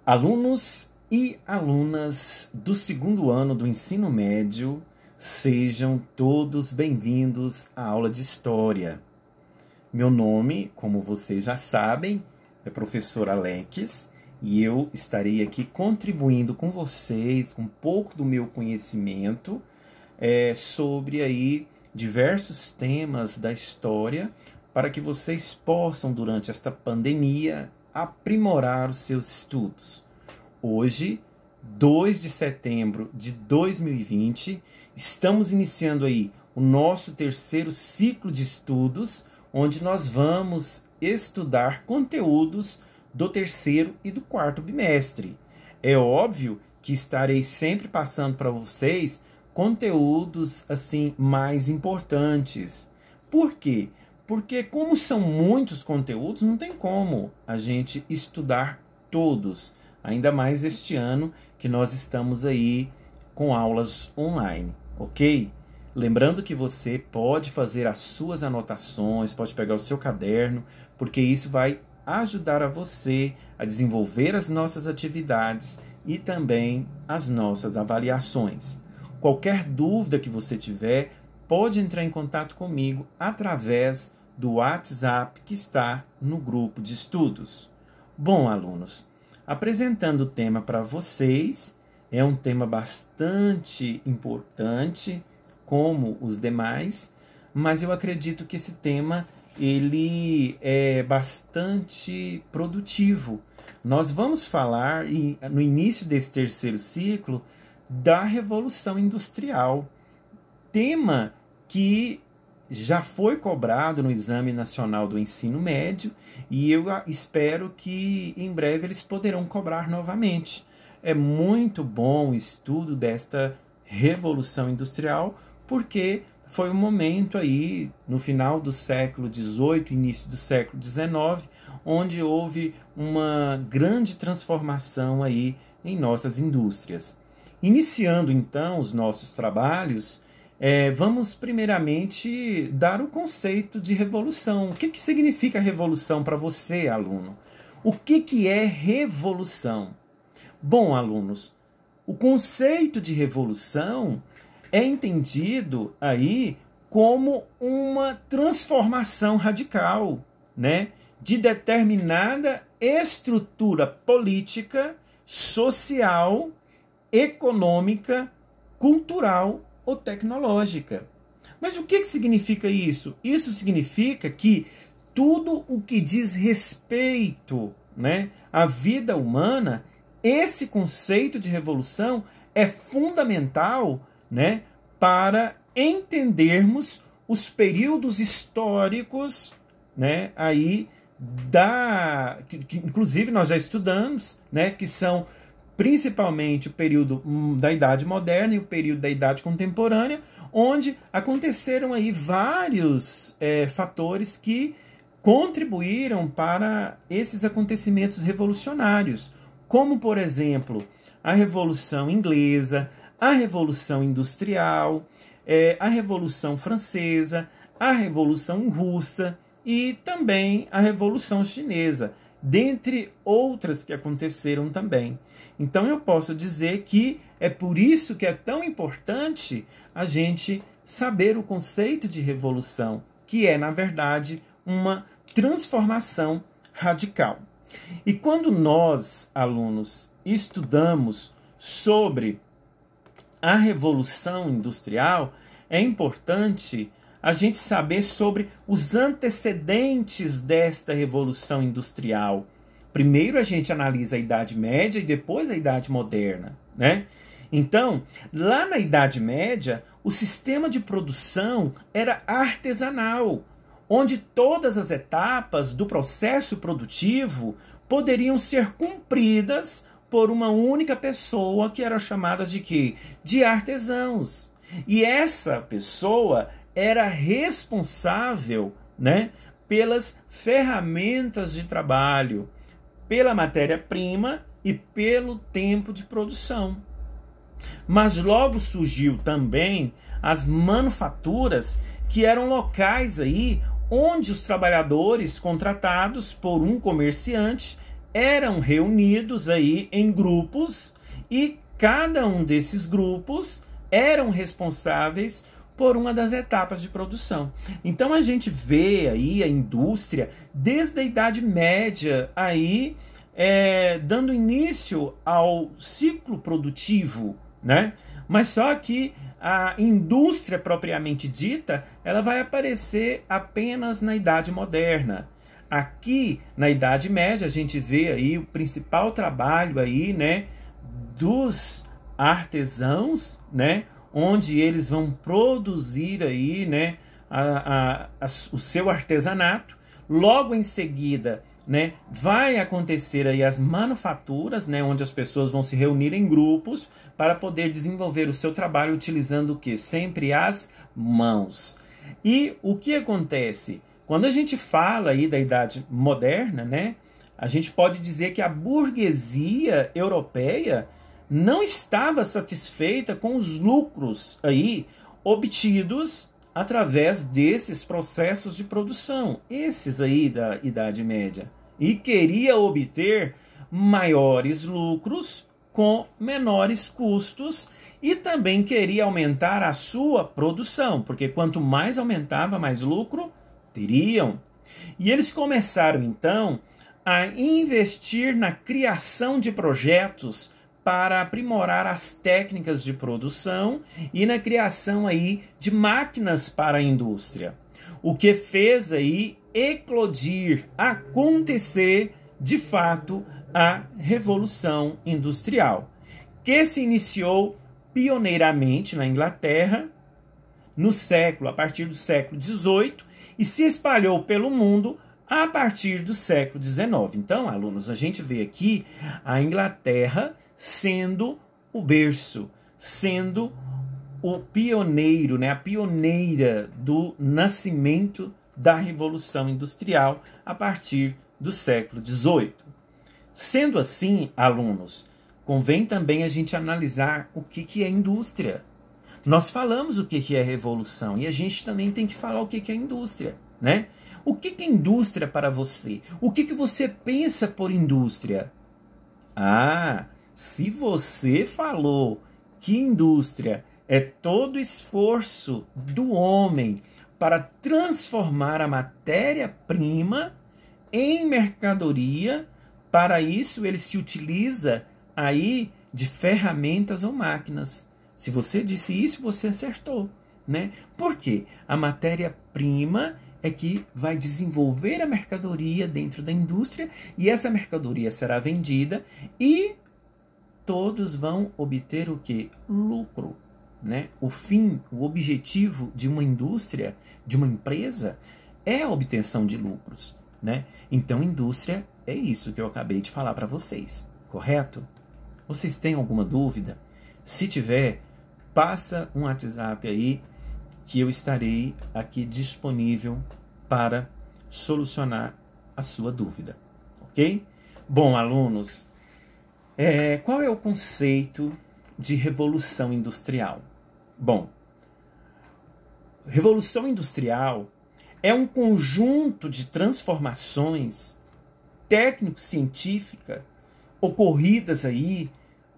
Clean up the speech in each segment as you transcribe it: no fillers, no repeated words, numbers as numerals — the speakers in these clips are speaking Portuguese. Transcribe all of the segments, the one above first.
Alunos e alunas do segundo ano do ensino médio, sejam todos bem-vindos à aula de História. Meu nome, como vocês já sabem, é professor Alex e eu estarei aqui contribuindo com vocês com um pouco do meu conhecimento sobre aí diversos temas da história para que vocês possam, durante esta pandemia, aprimorar os seus estudos. Hoje, 2 de setembro de 2020, estamos iniciando aí o nosso terceiro ciclo de estudos, onde nós vamos estudar conteúdos do terceiro e do quarto bimestre. É óbvio que estarei sempre passando para vocês conteúdos assim mais importantes. Por quê? Porque como são muitos conteúdos, não tem como a gente estudar todos. Ainda mais este ano que nós estamos aí com aulas online, ok? Lembrando que você pode fazer as suas anotações, pode pegar o seu caderno, porque isso vai ajudar a você a desenvolver as nossas atividades e também as nossas avaliações. Qualquer dúvida que você tiver, pode entrar em contato comigo através do WhatsApp que está no grupo de estudos. Bom, alunos, apresentando o tema para vocês, é um tema bastante importante, como os demais, mas eu acredito que esse tema ele é bastante produtivo. Nós vamos falar, no início desse terceiro ciclo, da Revolução Industrial, tema que já foi cobrado no Exame Nacional do Ensino Médio e eu espero que em breve eles poderão cobrar novamente. É muito bom o estudo desta Revolução Industrial porque foi um momento aí no final do século XVIII, início do século XIX, onde houve uma grande transformação aí em nossas indústrias. Iniciando então os nossos trabalhos, vamos primeiramente dar o conceito de revolução. O que significa revolução para você, aluno? O que é revolução? Bom, alunos, o conceito de revolução é entendido aí como uma transformação radical, né, de determinada estrutura política, social, econômica, cultural ou tecnológica. Mas o que significa isso? Isso significa que tudo o que diz respeito, né, à vida humana, esse conceito de revolução é fundamental, né, para entendermos os períodos históricos, né, aí que inclusive nós já estudamos, né, que são principalmente o período da Idade Moderna e o período da Idade Contemporânea, onde aconteceram aí vários fatores que contribuíram para esses acontecimentos revolucionários, como, por exemplo, a Revolução Inglesa, a Revolução Industrial, a Revolução Francesa, a Revolução Russa e também a Revolução Chinesa, dentre outras que aconteceram também. Então eu posso dizer que é por isso que é tão importante a gente saber o conceito de revolução, que é, na verdade, uma transformação radical. E quando nós, alunos, estudamos sobre a Revolução Industrial, é importante a gente saber sobre os antecedentes desta Revolução Industrial. Primeiro a gente analisa a Idade Média e depois a Idade Moderna, né? Então, lá na Idade Média, o sistema de produção era artesanal, onde todas as etapas do processo produtivo poderiam ser cumpridas por uma única pessoa que era chamada de quê? De artesãos. E essa pessoa era responsável, né, pelas ferramentas de trabalho, pela matéria-prima e pelo tempo de produção. Mas logo surgiu também as manufaturas, que eram locais aí onde os trabalhadores contratados por um comerciante eram reunidos aí em grupos e cada um desses grupos eram responsáveis por uma das etapas de produção. Então a gente vê aí a indústria desde a Idade Média aí dando início ao ciclo produtivo, né? Mas só que a indústria propriamente dita, ela vai aparecer apenas na Idade Moderna. Aqui na Idade Média a gente vê aí o principal trabalho aí, né, dos artesãos, né, onde eles vão produzir aí, né, o seu artesanato. Logo em seguida, né, vai acontecer aí as manufaturas, né, onde as pessoas vão se reunir em grupos para poder desenvolver o seu trabalho utilizando o quê? Sempre as mãos. E o que acontece? Quando a gente fala aí da Idade Moderna, né, a gente pode dizer que a burguesia europeia não estava satisfeita com os lucros aí obtidos através desses processos de produção, esses aí da Idade Média, e queria obter maiores lucros com menores custos e também queria aumentar a sua produção, porque quanto mais aumentava, mais lucro teriam. E eles começaram então a investir na criação de projetos para aprimorar as técnicas de produção e na criação aí de máquinas para a indústria. O que fez aí eclodir, acontecer de fato a Revolução Industrial, que se iniciou pioneiramente na Inglaterra a partir do século XVIII e se espalhou pelo mundo a partir do século XIX. Então, alunos, a gente vê aqui a Inglaterra sendo o berço, sendo o pioneiro, né, a pioneira do nascimento da Revolução Industrial a partir do século XVIII. Sendo assim, alunos, convém também a gente analisar o que é indústria. Nós falamos o que é revolução e a gente também tem que falar o que é indústria, né? O que é indústria para você? O que você pensa por indústria? Se você falou que indústria é todo esforço do homem para transformar a matéria-prima em mercadoria, para isso ele se utiliza aí de ferramentas ou máquinas. Se você disse isso, você acertou, né? Por quê? A matéria-prima é que vai desenvolver a mercadoria dentro da indústria e essa mercadoria será vendida e todos vão obter o quê? Lucro, né? O fim, o objetivo de uma indústria, de uma empresa, é a obtenção de lucros, né? Então, indústria é isso que eu acabei de falar para vocês, correto? Vocês têm alguma dúvida? Se tiver, passa um WhatsApp aí que eu estarei aqui disponível para solucionar a sua dúvida, ok? Bom, alunos, qual é o conceito de revolução industrial? Bom, revolução industrial é um conjunto de transformações técnico-científicas ocorridas aí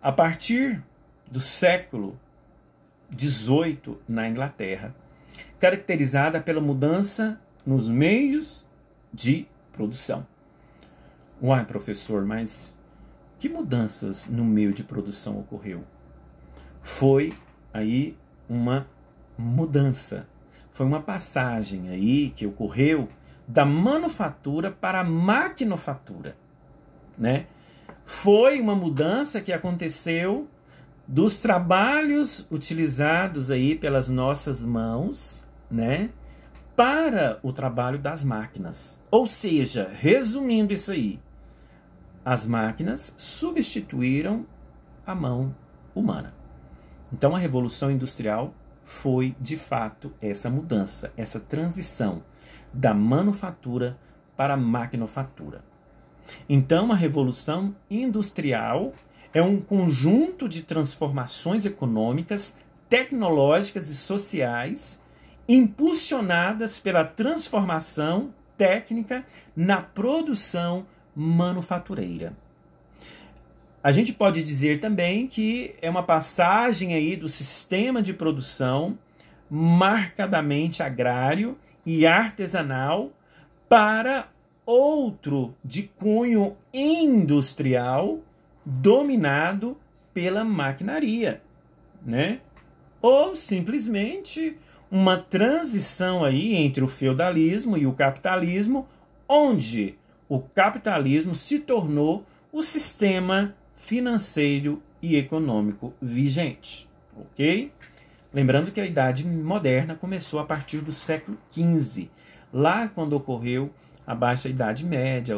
a partir do século XVIII na Inglaterra, caracterizada pela mudança nos meios de produção. Uai, professor, mas que mudanças no meio de produção ocorreu? Foi aí uma mudança, foi uma passagem aí que ocorreu da manufatura para a maquinofatura, né? Foi uma mudança que aconteceu dos trabalhos utilizados aí pelas nossas mãos, né, para o trabalho das máquinas. Ou seja, resumindo isso aí, as máquinas substituíram a mão humana. Então a Revolução Industrial foi, de fato, essa mudança, essa transição da manufatura para a maquinofatura. Então a Revolução Industrial é um conjunto de transformações econômicas, tecnológicas e sociais impulsionadas pela transformação técnica na produção manufatureira. A gente pode dizer também que é uma passagem aí do sistema de produção marcadamente agrário e artesanal para outro de cunho industrial dominado pela maquinaria, né? Ou simplesmente uma transição aí entre o feudalismo e o capitalismo, onde o capitalismo se tornou o sistema financeiro e econômico vigente, ok? Lembrando que a Idade Moderna começou a partir do século XV, lá quando ocorreu a Baixa Idade Média,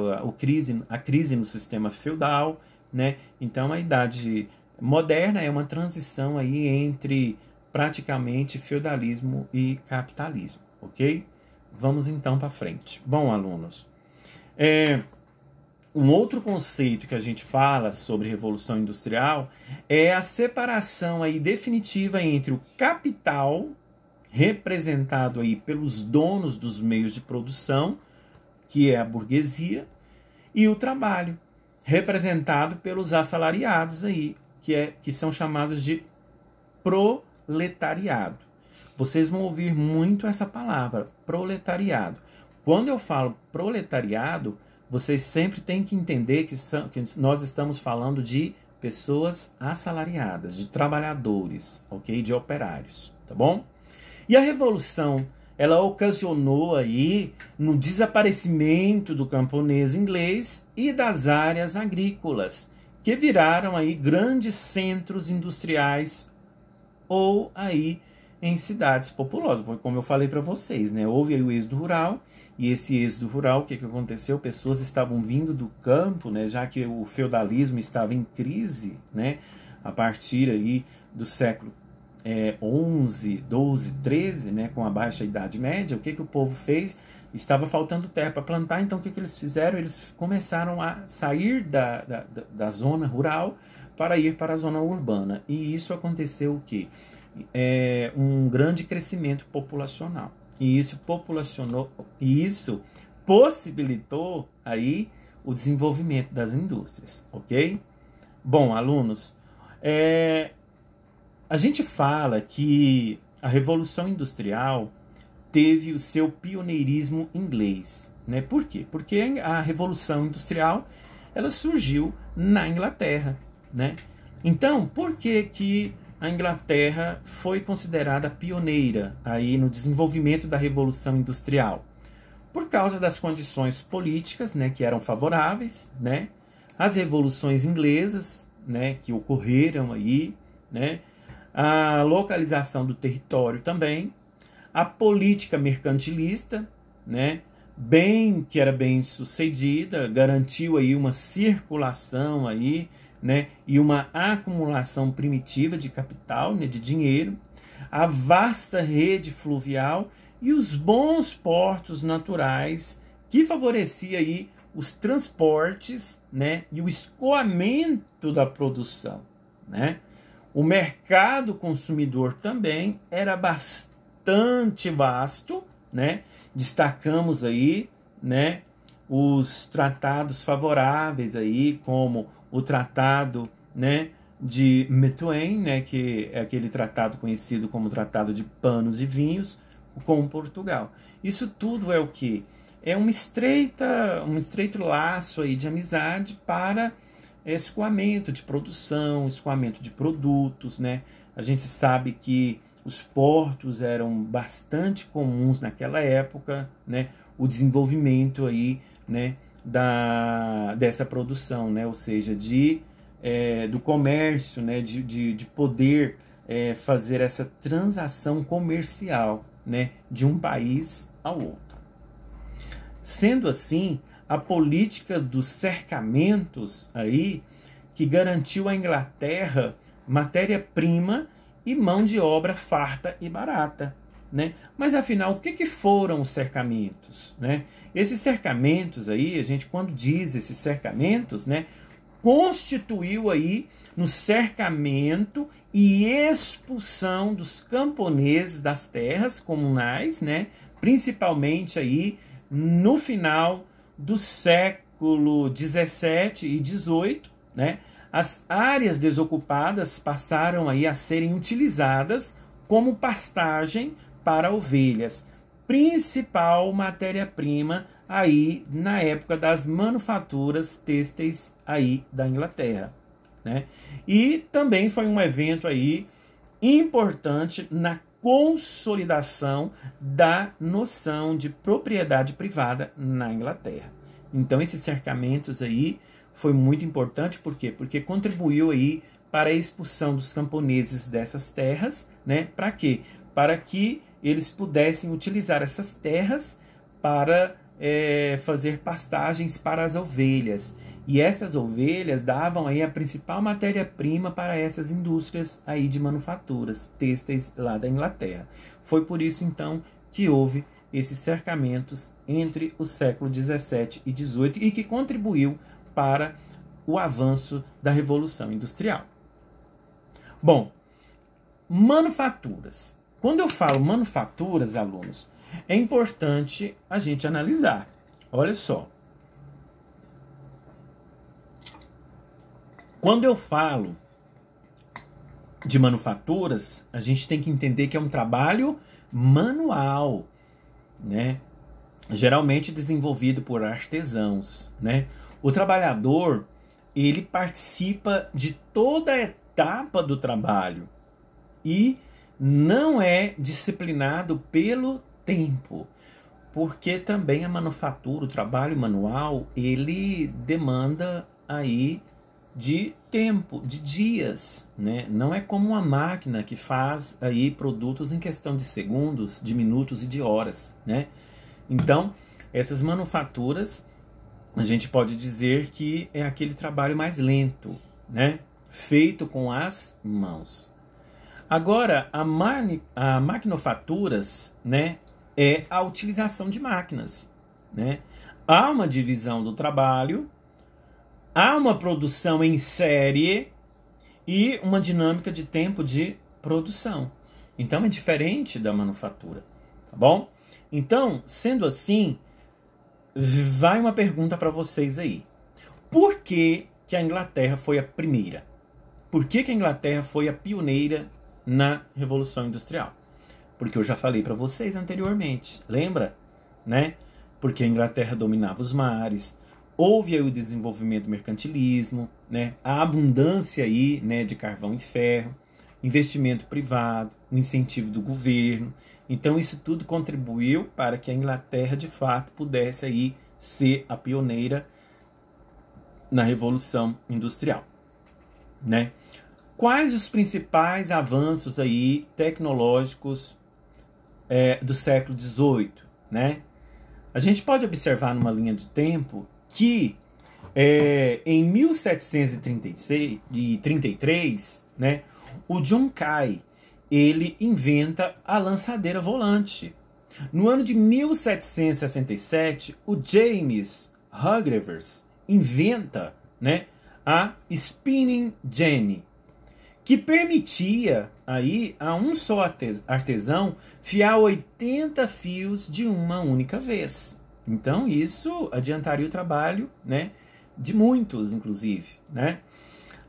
a crise no sistema feudal, né? Então a Idade Moderna é uma transição aí entre praticamente feudalismo e capitalismo, ok? Vamos então para frente. Bom, alunos, um outro conceito que a gente fala sobre Revolução Industrial é a separação aí definitiva entre o capital, representado aí pelos donos dos meios de produção, que é a burguesia, e o trabalho, representado pelos assalariados aí, que são chamados de proletariado. Vocês vão ouvir muito essa palavra, proletariado. Quando eu falo proletariado, vocês sempre têm que entender que nós estamos falando de pessoas assalariadas, de trabalhadores, ok? De operários, tá bom? E a Revolução, ela ocasionou aí no desaparecimento do camponês inglês e das áreas agrícolas, que viraram aí grandes centros industriais ou aí em cidades populosas. Foi como eu falei para vocês, né? Houve aí o êxodo rural, e esse êxodo rural, o que aconteceu? Pessoas estavam vindo do campo, né? Já que o feudalismo estava em crise, né? A partir aí do século 11, 12, 13, né? Com a Baixa Idade Média, o que o povo fez? Estava faltando terra para plantar, então o que eles fizeram? Eles começaram a sair da zona rural para ir para a zona urbana. E isso aconteceu o quê? Um grande crescimento populacional. E isso possibilitou aí o desenvolvimento das indústrias, ok? Bom, alunos, a gente fala que a Revolução Industrial teve o seu pioneirismo inglês, né? Por quê? Porque a Revolução Industrial ela surgiu na Inglaterra, né? Então, por que a Inglaterra foi considerada pioneira aí no desenvolvimento da Revolução Industrial? Por causa das condições políticas, né, que eram favoráveis, né? As revoluções inglesas, né, que ocorreram aí, né? A localização do território também, a política mercantilista, né, que era bem sucedida, garantiu aí uma circulação aí, né, e uma acumulação primitiva de capital, né, de dinheiro, a vasta rede fluvial e os bons portos naturais que favorecia aí os transportes, né, e o escoamento da produção, né? O mercado consumidor também era bastante vasto, né? Destacamos aí, né, os tratados favoráveis aí, como o tratado, né, de Methuen, né, que é aquele tratado conhecido como Tratado de Panos e Vinhos, com Portugal. Isso tudo é o quê? É um estreito laço aí de amizade para escoamento de produção, escoamento de produtos, né? A gente sabe que os portos eram bastante comuns naquela época, né? O desenvolvimento aí, né, dessa produção, né? Ou seja, do comércio, né? De poder fazer essa transação comercial, né? De um país ao outro. Sendo assim, a política dos cercamentos aí, que garantiu à Inglaterra matéria-prima e mão de obra farta e barata, né? Mas afinal, o que foram os cercamentos, né? Esses cercamentos aí, a gente quando diz esses cercamentos, né, constituiu aí no cercamento e expulsão dos camponeses das terras comunais, né, principalmente aí no final do século século 17 e 18, né, as áreas desocupadas passaram aí a serem utilizadas como pastagem para ovelhas, principal matéria-prima aí na época das manufaturas têxteis aí da Inglaterra, né? E também foi um evento aí importante na consolidação da noção de propriedade privada na Inglaterra. Então esses cercamentos aí foi muito importante, por quê? Porque contribuiu aí para a expulsão dos camponeses dessas terras, né? Para quê? Para que eles pudessem utilizar essas terras para fazer pastagens para as ovelhas. E essas ovelhas davam aí a principal matéria-prima para essas indústrias aí de manufaturas têxteis lá da Inglaterra. Foi por isso, então, que houve esses cercamentos entre o século 17 e 18 e que contribuiu para o avanço da Revolução Industrial. Bom, manufaturas. Quando eu falo manufaturas, alunos, é importante a gente analisar. Olha só. Quando eu falo de manufaturas, a gente tem que entender que é um trabalho manual, né? Geralmente desenvolvido por artesãos, né? O trabalhador, ele participa de toda a etapa do trabalho e não é disciplinado pelo tempo, porque também a manufatura, o trabalho manual, ele demanda aí de tempo, de dias, né? Não é como uma máquina que faz aí produtos em questão de segundos, de minutos e de horas, né? Então, essas manufaturas, a gente pode dizer que é aquele trabalho mais lento, né? Feito com as mãos. Agora, a maquinofaturas, né, é a utilização de máquinas, né? Há uma divisão do trabalho, há uma produção em série e uma dinâmica de tempo de produção. Então, é diferente da manufatura, tá bom? Então, sendo assim, vai uma pergunta para vocês aí. Por que que a Inglaterra foi a primeira? Por que que a Inglaterra foi a pioneira na Revolução Industrial? Porque eu já falei para vocês anteriormente, lembra? Né? Porque a Inglaterra dominava os mares, houve aí o desenvolvimento do mercantilismo, né? A abundância aí, né, de carvão e ferro, investimento privado, o incentivo do governo. Então isso tudo contribuiu para que a Inglaterra de fato pudesse aí ser a pioneira na Revolução Industrial, né? Quais os principais avanços aí tecnológicos do século XVIII, né? A gente pode observar numa linha de tempo que em 1733, né, o John Kay, ele inventa a lançadeira volante. No ano de 1767, o James Hargreaves inventa, né, a spinning jenny, que permitia aí a um só artesão fiar 80 fios de uma única vez. Então isso adiantaria o trabalho, né, de muitos, inclusive, né?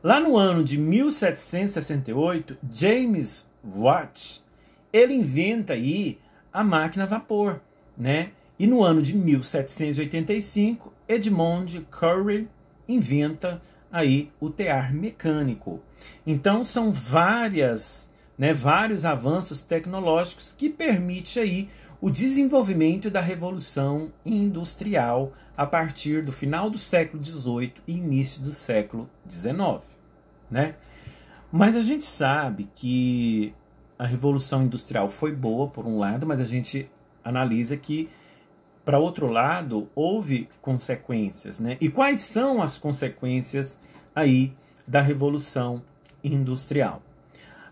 Lá no ano de 1768, James Watt, ele inventa aí a máquina a vapor, né? E no ano de 1785, Edmond Currie inventa aí o tear mecânico. Então são vários avanços tecnológicos que permitem aí o desenvolvimento da Revolução Industrial a partir do final do século XVIII e início do século XIX, né? Mas a gente sabe que a Revolução Industrial foi boa, por um lado, mas a gente analisa que, para outro lado, houve consequências, né? E quais são as consequências aí da Revolução Industrial?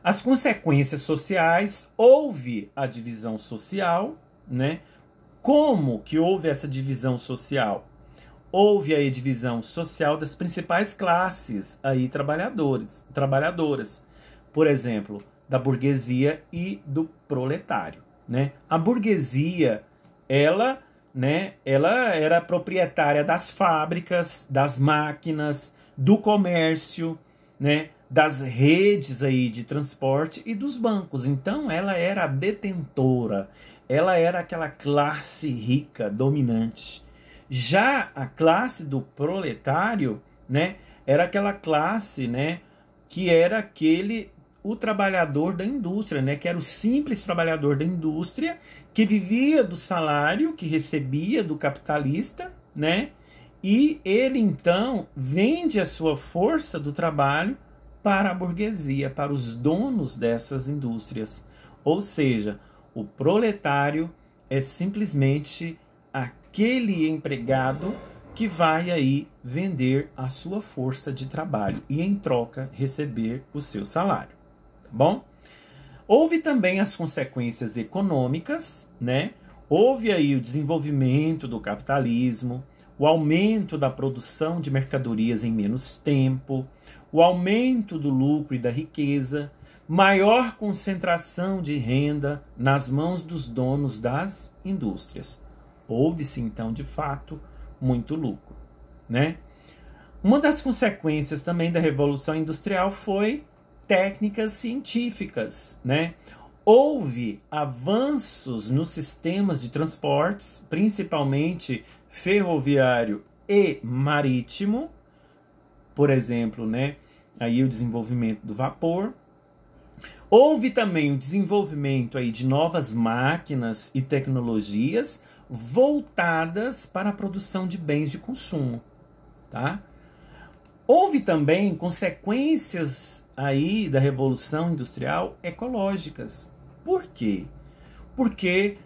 As consequências sociais, houve a divisão social, né? Como que houve essa divisão social? Houve a divisão social das principais classes aí trabalhadoras. Por exemplo, da burguesia e do proletário, né? A burguesia, ela né, ela era proprietária das fábricas, das máquinas, do comércio, né, das redes aí de transporte e dos bancos. Então ela era a detentora, ela era aquela classe rica, dominante. Já a classe do proletário, né, era aquela classe, né, que era o trabalhador da indústria, né, que era o simples trabalhador da indústria, que vivia do salário que recebia do capitalista, né, e ele então vende a sua força do trabalho para a burguesia, para os donos dessas indústrias. Ou seja, o proletário é simplesmente aquele empregado que vai aí vender a sua força de trabalho e em troca receber o seu salário, tá bom? Houve também as consequências econômicas, né? Houve aí o desenvolvimento do capitalismo, o aumento da produção de mercadorias em menos tempo, o aumento do lucro e da riqueza, maior concentração de renda nas mãos dos donos das indústrias. Houve-se, então, de fato, muito lucro, né? Uma das consequências também da Revolução Industrial foi técnicas científicas, né? Houve avanços nos sistemas de transportes, principalmente ferroviário e marítimo, por exemplo, né? Aí o desenvolvimento do vapor. Houve também o desenvolvimento aí de novas máquinas e tecnologias voltadas para a produção de bens de consumo, tá? Houve também consequências aí da Revolução Industrial ecológicas. Por quê? Porque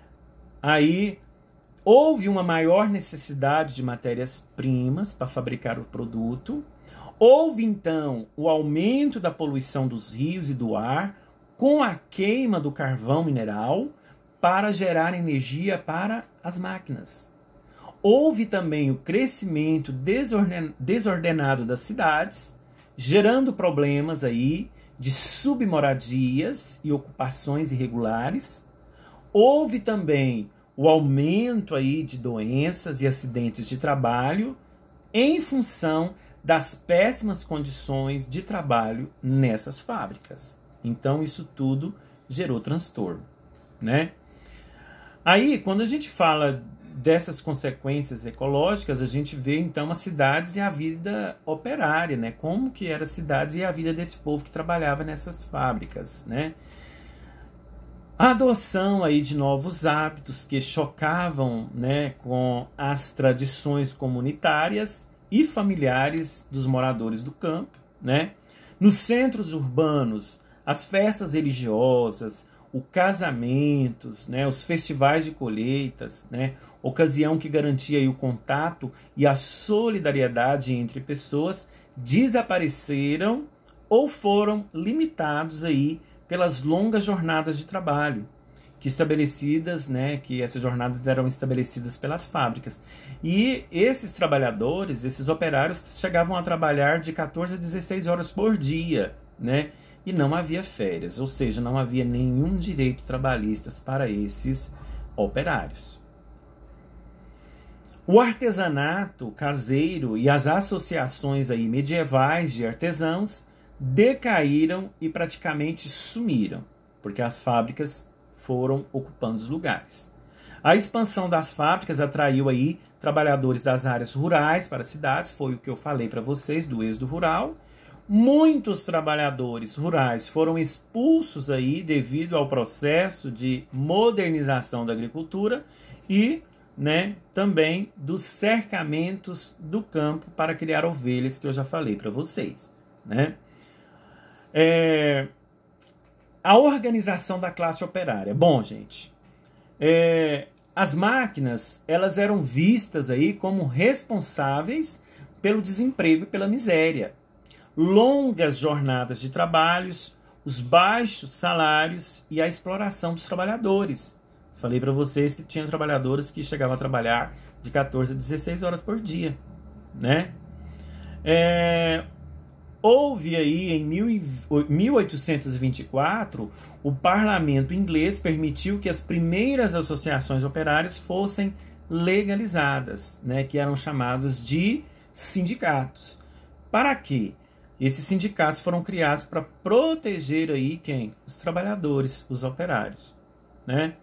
aí houve uma maior necessidade de matérias-primas para fabricar o produto. Houve, então, o aumento da poluição dos rios e do ar com a queima do carvão mineral para gerar energia para as máquinas. Houve também o crescimento desordenado das cidades, gerando problemas aí de submoradias e ocupações irregulares. Houve também o aumento aí de doenças e acidentes de trabalho em função das péssimas condições de trabalho nessas fábricas. Então isso tudo gerou transtorno, né? Aí, quando a gente fala dessas consequências ecológicas, a gente vê então as cidades e a vida operária, né? Como que eram as cidades e a vida desse povo que trabalhava nessas fábricas, né? A adoção aí de novos hábitos que chocavam, né, com as tradições comunitárias e familiares dos moradores do campo, né? Nos centros urbanos, as festas religiosas, os casamentos, né, os festivais de colheitas, né, ocasião que garantia aí o contato e a solidariedade entre pessoas, desapareceram ou foram limitados aí pelas longas jornadas de trabalho que essas jornadas eram estabelecidas pelas fábricas. E esses trabalhadores, esses operários, chegavam a trabalhar de 14 a 16 horas por dia, né? E não havia férias, ou seja, não havia nenhum direito trabalhista para esses operários. O artesanato caseiro e as associações aí medievais de artesãos decaíram e praticamente sumiram, porque as fábricas foram ocupando os lugares. A expansão das fábricas atraiu aí trabalhadores das áreas rurais para as cidades, foi o que eu falei para vocês do êxodo rural. Muitos trabalhadores rurais foram expulsos aí devido ao processo de modernização da agricultura e, né, também dos cercamentos do campo para criar ovelhas, que eu já falei para vocês, né? A organização da classe operária. Bom, gente, as máquinas, elas eram vistas aí como responsáveis pelo desemprego e pela miséria. Longas jornadas de trabalhos, os baixos salários e a exploração dos trabalhadores. Falei para vocês que tinham trabalhadores que chegavam a trabalhar de 14 a 16 horas por dia, né? Houve aí em 1824, o parlamento inglês permitiu que as primeiras associações operárias fossem legalizadas, né, que eram chamados de sindicatos. Para quê? Esses sindicatos foram criados para proteger aí quem? Os trabalhadores, os operários, né?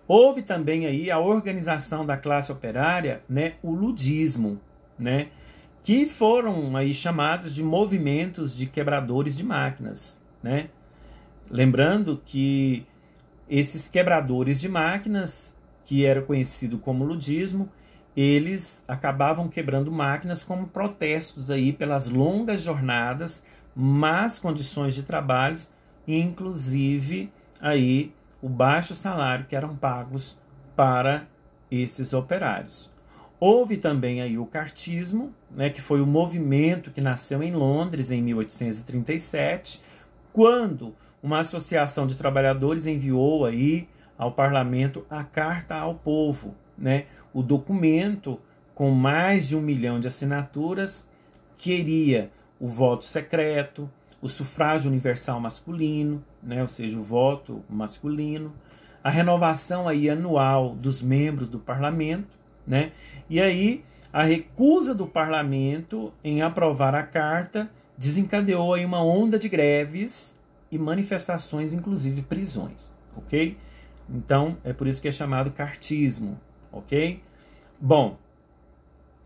Houve também aí a organização da classe operária, né, o ludismo, né, que foram aí chamados de movimentos de quebradores de máquinas, né? Lembrando que esses quebradores de máquinas, que era conhecido como ludismo, eles acabavam quebrando máquinas como protestos aí pelas longas jornadas, más condições de trabalho, inclusive aí o baixo salário que eram pagos para esses operários. Houve também aí o cartismo, né, que foi o movimento que nasceu em Londres em 1837, quando uma associação de trabalhadores enviou aí ao parlamento a Carta ao Povo, né, o documento com mais de 1 milhão de assinaturas, queria o voto secreto, o sufrágio universal masculino, né, ou seja, o voto masculino, a renovação aí anual dos membros do parlamento, né, e aí a recusa do parlamento em aprovar a carta desencadeou aí uma onda de greves e manifestações, inclusive prisões, ok? Então, é por isso que é chamado cartismo, ok? Bom,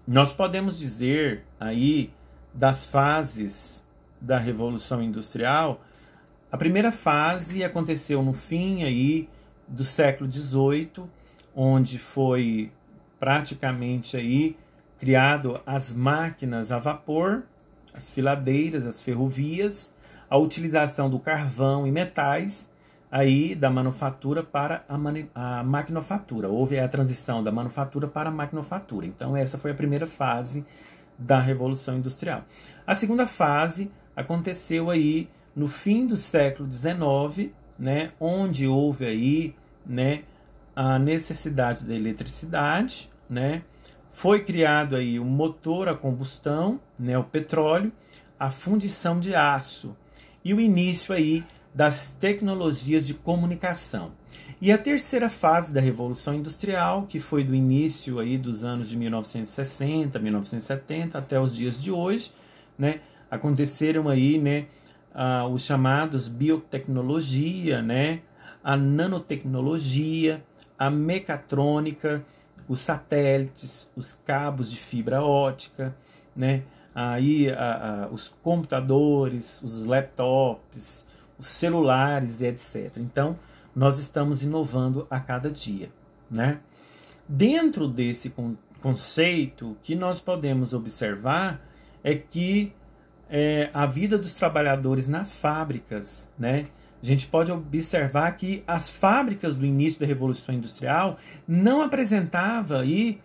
nós podemos dizer aí das fases da Revolução Industrial. A primeira fase aconteceu no fim aí do século XVIII, onde foi praticamente aí criado as máquinas a vapor, as filadeiras, as ferrovias, a utilização do carvão e metais aí da manufatura para a maquinofatura. Houve a transição da manufatura para a maquinofatura. Então essa foi a primeira fase da Revolução Industrial. A segunda fase aconteceu aí no fim do século XIX, né, onde houve aí, né, a necessidade da eletricidade, né, foi criado aí o motor a combustão, né, o petróleo, a fundição de aço e o início aí das tecnologias de comunicação. E a terceira fase da Revolução Industrial, que foi do início aí dos anos de 1960, 1970 até os dias de hoje, né, aconteceram aí, né, os chamados biotecnologia, né, a nanotecnologia, a mecatrônica, os satélites, os cabos de fibra ótica, né, aí os computadores, os laptops, os celulares e etc. Então, nós estamos inovando a cada dia, né? Dentro desse conceito, o que nós podemos observar é que a vida dos trabalhadores nas fábricas, né? A gente pode observar que as fábricas do início da Revolução Industrial não apresentavam aí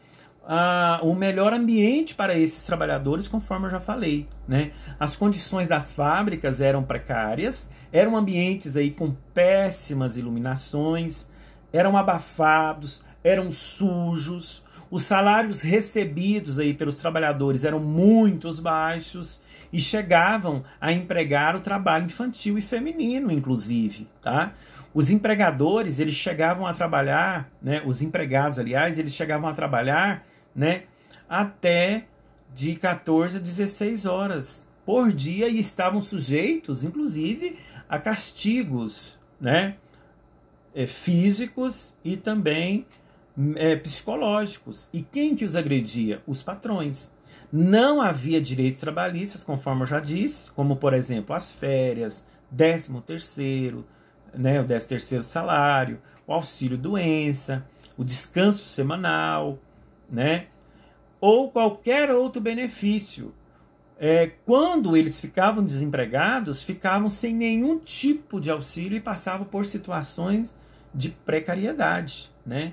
o melhor ambiente para esses trabalhadores, conforme eu já falei, né? As condições das fábricas eram precárias, eram ambientes aí com péssimas iluminações, eram abafados, eram sujos, os salários recebidos aí pelos trabalhadores eram muito baixos e chegavam a empregar o trabalho infantil e feminino, inclusive, tá? Os empregadores, eles chegavam a trabalhar, né? Os empregados, aliás, eles chegavam a trabalhar, né, até de 14 a 16 horas por dia e estavam sujeitos, inclusive, a castigos, né, físicos e também psicológicos. E quem que os agredia? Os patrões. Não havia direitos trabalhistas, conforme eu já disse, como, por exemplo, as férias, 13º, né, o 13º salário, o auxílio-doença, o descanso semanal, né, ou qualquer outro benefício. Quando eles ficavam desempregados, ficavam sem nenhum tipo de auxílio e passavam por situações de precariedade, né?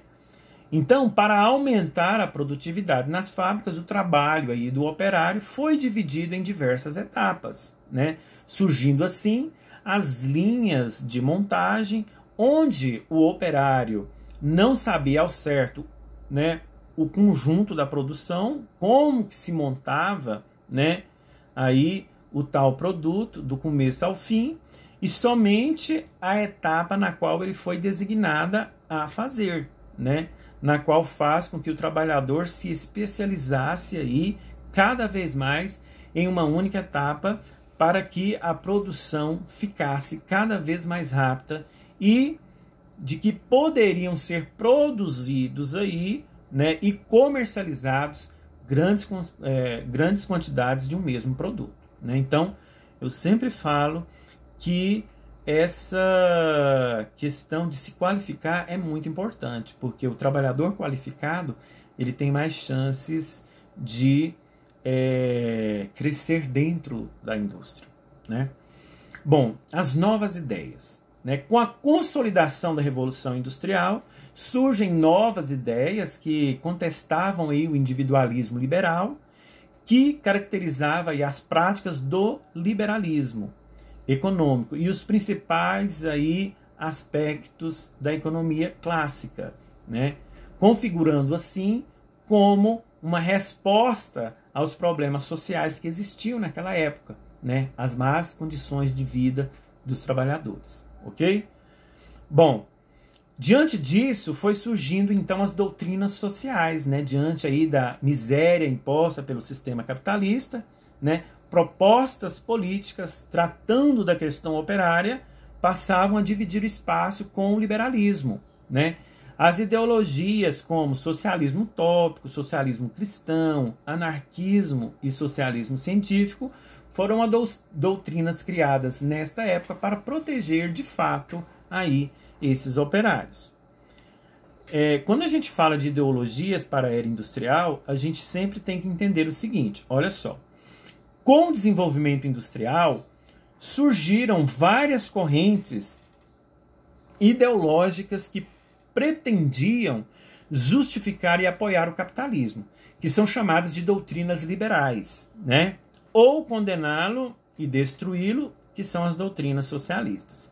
Então, para aumentar a produtividade nas fábricas, o trabalho aí do operário foi dividido em diversas etapas, né? Surgindo assim as linhas de montagem, onde o operário não sabia ao certo, né, o conjunto da produção, como que se montava, né, aí o tal produto do começo ao fim, e somente a etapa na qual ele foi designada a fazer, né, na qual faz com que o trabalhador se especializasse aí cada vez mais em uma única etapa para que a produção ficasse cada vez mais rápida e de que poderiam ser produzidos aí, né, e comercializados grandes quantidades de um mesmo produto, né? Então, eu sempre falo que essa questão de se qualificar é muito importante, porque o trabalhador qualificado ele tem mais chances de crescer dentro da indústria, né? Bom, as novas ideias, né? Com a consolidação da Revolução Industrial, surgem novas ideias que contestavam aí o individualismo liberal, que caracterizava aí as práticas do liberalismo econômico e os principais aí aspectos da economia clássica, né? Configurando assim como uma resposta aos problemas sociais que existiam naquela época, né? As más condições de vida dos trabalhadores, ok? Bom, diante disso foi surgindo então as doutrinas sociais, né? Diante aí da miséria imposta pelo sistema capitalista, né? Propostas políticas tratando da questão operária passavam a dividir o espaço com o liberalismo, né? As ideologias como socialismo utópico, socialismo cristão, anarquismo e socialismo científico foram doutrinas criadas nesta época para proteger de fato aí esses operários. Quando a gente fala de ideologias para a era industrial, a gente sempre tem que entender o seguinte, olha só. Com o desenvolvimento industrial, surgiram várias correntes ideológicas que pretendiam justificar e apoiar o capitalismo, que são chamadas de doutrinas liberais, né? Ou condená-lo e destruí-lo, que são as doutrinas socialistas.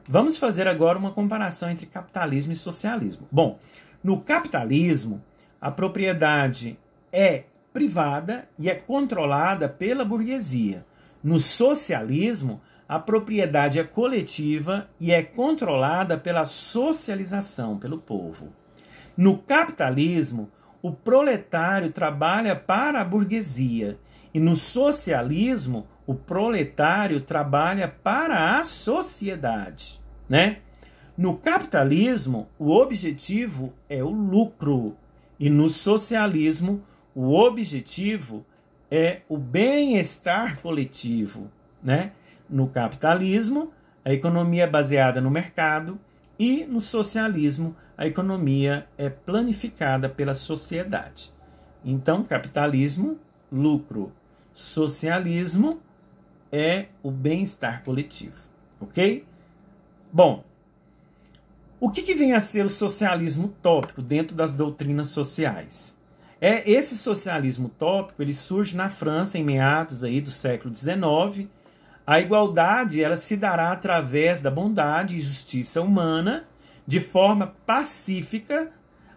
Vamos fazer agora uma comparação entre capitalismo e socialismo. Bom, no capitalismo, a propriedade é privada e é controlada pela burguesia. No socialismo, a propriedade é coletiva e é controlada pela socialização, pelo povo. No capitalismo, o proletário trabalha para a burguesia e no socialismo, o proletário trabalha para a sociedade, né? No capitalismo, o objetivo é o lucro e no socialismo, o objetivo é o bem-estar coletivo, né? No capitalismo, a economia é baseada no mercado e no socialismo, a economia é planificada pela sociedade. Então, capitalismo, lucro. Socialismo é o bem-estar coletivo, ok? Bom, o que vem a ser o socialismo utópico dentro das doutrinas sociais? Esse socialismo utópico ele surge na França em meados aí do século XIX. A igualdade ela se dará através da bondade e justiça humana, de forma pacífica.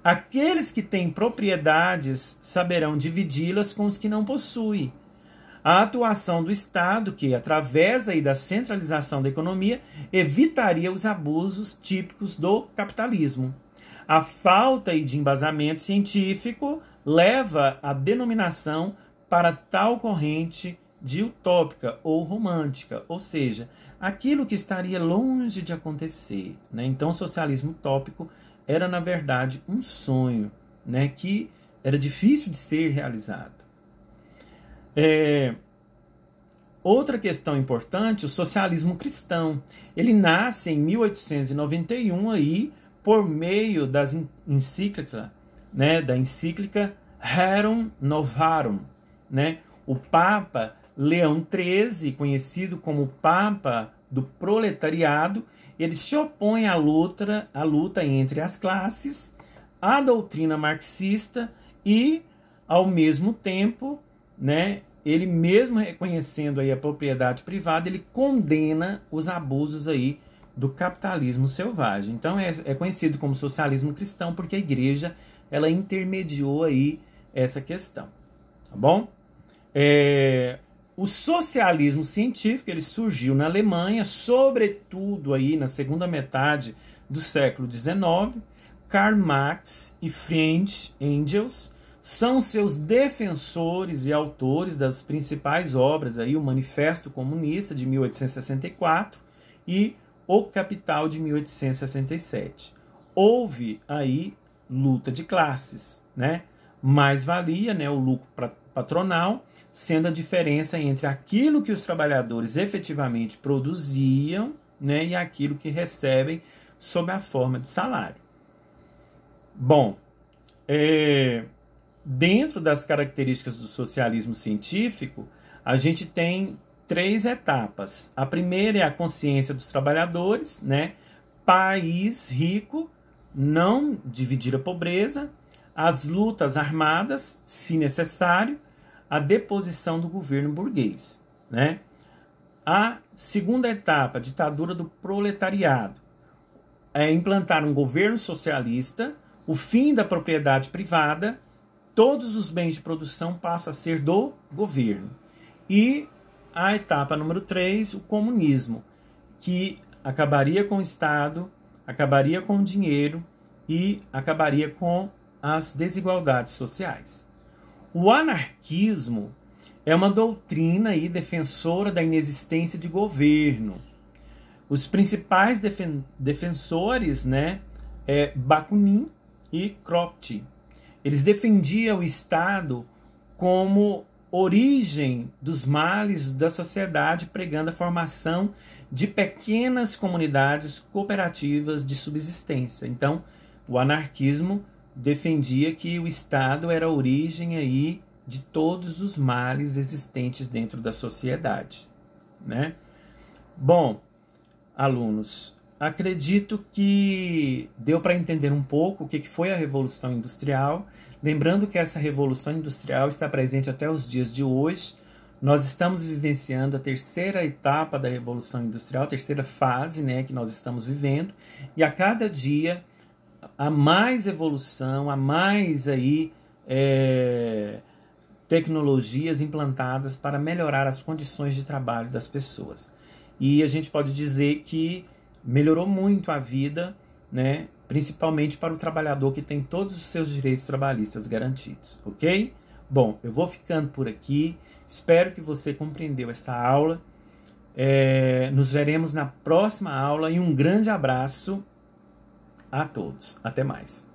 Aqueles que têm propriedades saberão dividi-las com os que não possuem. A atuação do Estado, que através aí da centralização da economia, evitaria os abusos típicos do capitalismo. A falta aí de embasamento científico leva a denominação para tal corrente de utópica ou romântica, ou seja, aquilo que estaria longe de acontecer, né? Então, o socialismo utópico era, na verdade, um sonho, né? Que era difícil de ser realizado. Outra questão importante, o socialismo cristão. Ele nasce em 1891 aí, por meio das encíclicas, né? Da encíclica Rerum Novarum, né? O Papa Leão XIII, conhecido como Papa do Proletariado, ele se opõe à luta entre as classes, à doutrina marxista e, ao mesmo tempo, né, ele mesmo reconhecendo aí a propriedade privada, ele condena os abusos aí do capitalismo selvagem. Então é conhecido como socialismo cristão porque a igreja ela intermediou aí essa questão, tá bom? O socialismo científico ele surgiu na Alemanha, sobretudo aí na segunda metade do século XIX. Karl Marx e Friedrich Engels são seus defensores e autores das principais obras, aí, o Manifesto Comunista, de 1864, e O Capital, de 1867. Houve aí luta de classes, né? Mais valia, né, o lucro patronal, sendo a diferença entre aquilo que os trabalhadores efetivamente produziam, né, e aquilo que recebem sob a forma de salário. Bom, dentro das características do socialismo científico, a gente tem 3 etapas. A primeira é a consciência dos trabalhadores, né? País rico, não dividir a pobreza, as lutas armadas, se necessário, a deposição do governo burguês, né? A segunda etapa, ditadura do proletariado, é implantar um governo socialista, o fim da propriedade privada, todos os bens de produção passam a ser do governo. E a etapa número 3, o comunismo, que acabaria com o Estado, acabaria com o dinheiro e acabaria com as desigualdades sociais. O anarquismo é uma doutrina aí defensora da inexistência de governo. Os principais defensores, né, Bakunin e Kropotkin. Eles defendiam o Estado como origem dos males da sociedade, pregando a formação de pequenas comunidades cooperativas de subsistência. Então, o anarquismo defendia que o Estado era a origem aí de todos os males existentes dentro da sociedade, né? Bom, alunos, acredito que deu para entender um pouco o que foi a Revolução Industrial. Lembrando que essa Revolução Industrial está presente até os dias de hoje. Nós estamos vivenciando a terceira etapa da Revolução Industrial, a terceira fase, né, que nós estamos vivendo. E a cada dia há mais evolução, há mais aí, tecnologias implantadas para melhorar as condições de trabalho das pessoas. E a gente pode dizer que melhorou muito a vida, né? Principalmente para o trabalhador que tem todos os seus direitos trabalhistas garantidos, ok? Bom, eu vou ficando por aqui. Espero que você compreendeu esta aula. Nos veremos na próxima aula e um grande abraço a todos. Até mais.